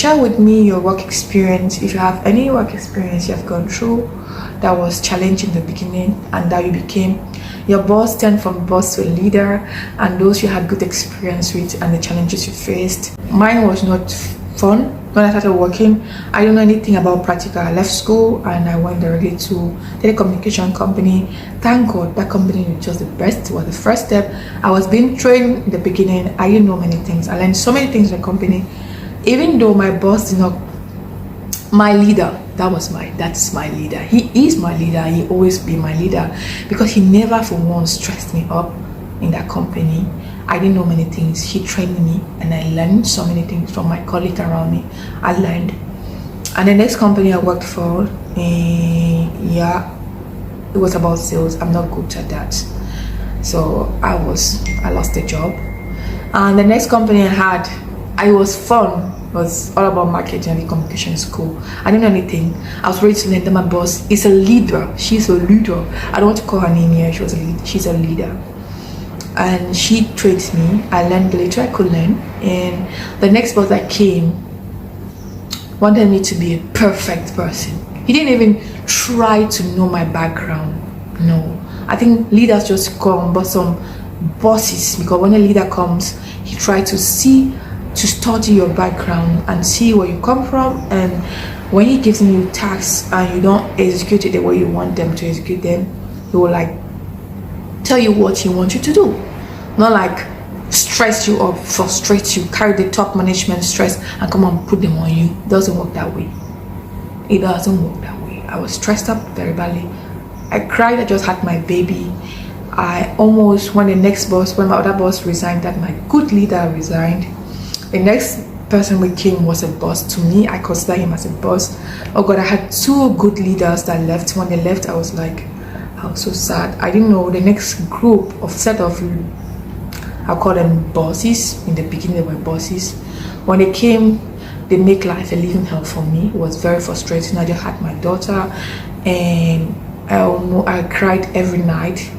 Share with me your work experience. If you have any work experience you have gone through that was challenging in the beginning and that you became your boss, turned from boss to a leader, and those you had good experience with and the challenges you faced. Mine was not fun. When I started working, I didn't know anything about practical. I left school and I went directly to telecommunication company. Thank God that company was just the best. It was the first step. I was being trained in the beginning. I didn't know many things. I learned so many things in the company. Even though my boss did not, my leader, that's my leader. He is my leader. He always be my leader because he never for once stressed me up in that company. I didn't know many things. He trained me and I learned so many things from my colleagues around me. I learned. And the next company I worked for, it was about sales. I'm not good at that. So I lost the job. And the next company I had, it was fun. It was all about marketing and the communication school. I didn't know anything. I was ready to learn that my boss is a leader. She's a leader. I don't want to call her name here. She's a leader. And she trained me. I learned the little I could learn. And the next boss that came wanted me to be a perfect person. He didn't even try to know my background. No. I think leaders just come, but some bosses, because when a leader comes, he tries to study your background and see where you come from, and when he gives you tasks and you don't execute it the way you want them to execute them, he will like tell you what he wants you to do, not like stress you up, frustrate you, carry the top management stress and come and put them on you. It doesn't work that way. It doesn't work that way. I was stressed up very badly. I cried. I just had my baby. I almost, when my other boss resigned, that my good leader resigned, the next person we came was a boss to me. I consider him as a boss. Oh God, I had two good leaders that left. When they left, I was so sad. I didn't know the next group of set of, I'll call them bosses. In the beginning, they were bosses. When they came, they make life a living hell for me. It was very frustrating. I just had my daughter, and I cried every night.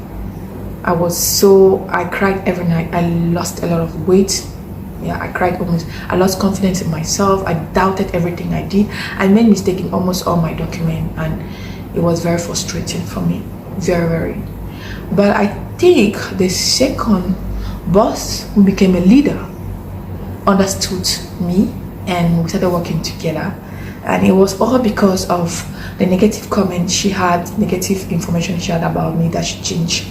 I cried every night. I lost a lot of weight. Yeah, I cried almost. I lost confidence in myself. I doubted everything I did. I made mistakes in almost all my documents, and it was very frustrating for me. Very, very. But I think the second boss who became a leader understood me, and we started working together. And it was all because of the negative comments she had, negative information she had about me that she changed,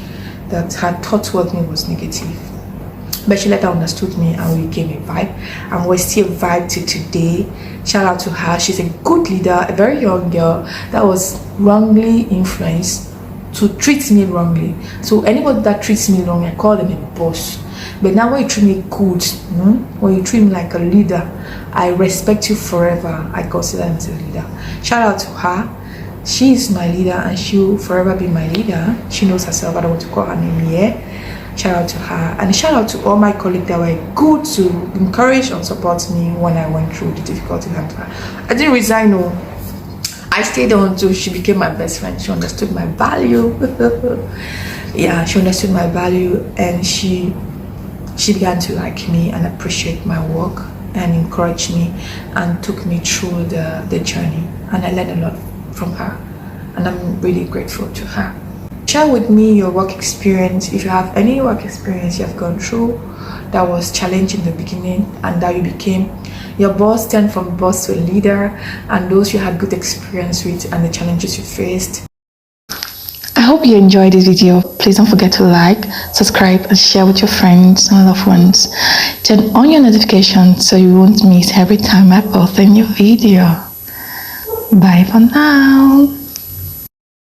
that her thought towards me was negative. But she later understood me and we became a vibe, and we're still a vibe to today. Shout out to her. She's a good leader, a very young girl that was wrongly influenced to treat me wrongly. So anybody that treats me wrongly, I call them a boss. But now when you treat me good, when you treat me like a leader, I respect you forever. I consider him as a leader. Shout out to her. She is my leader and she will forever be my leader. She knows herself. I don't want to call her name here. Shout out to her, and shout out to all my colleagues that were good to encourage and support me when I went through the difficult times. I didn't resign, no. I stayed on till she became my best friend. She understood my value. Yeah, she understood my value, and she began to like me and appreciate my work and encourage me and took me through the journey. And I learned a lot from her, and I'm really grateful to her. Share with me your work experience. If you have any work experience you have gone through that was challenging in the beginning and that you became your boss, turned from boss to a leader, and those you had good experience with and the challenges you faced. I hope you enjoyed this video. Please don't forget to like, subscribe, and share with your friends and loved ones. Turn on your notifications so you won't miss every time I post a new video. Bye for now.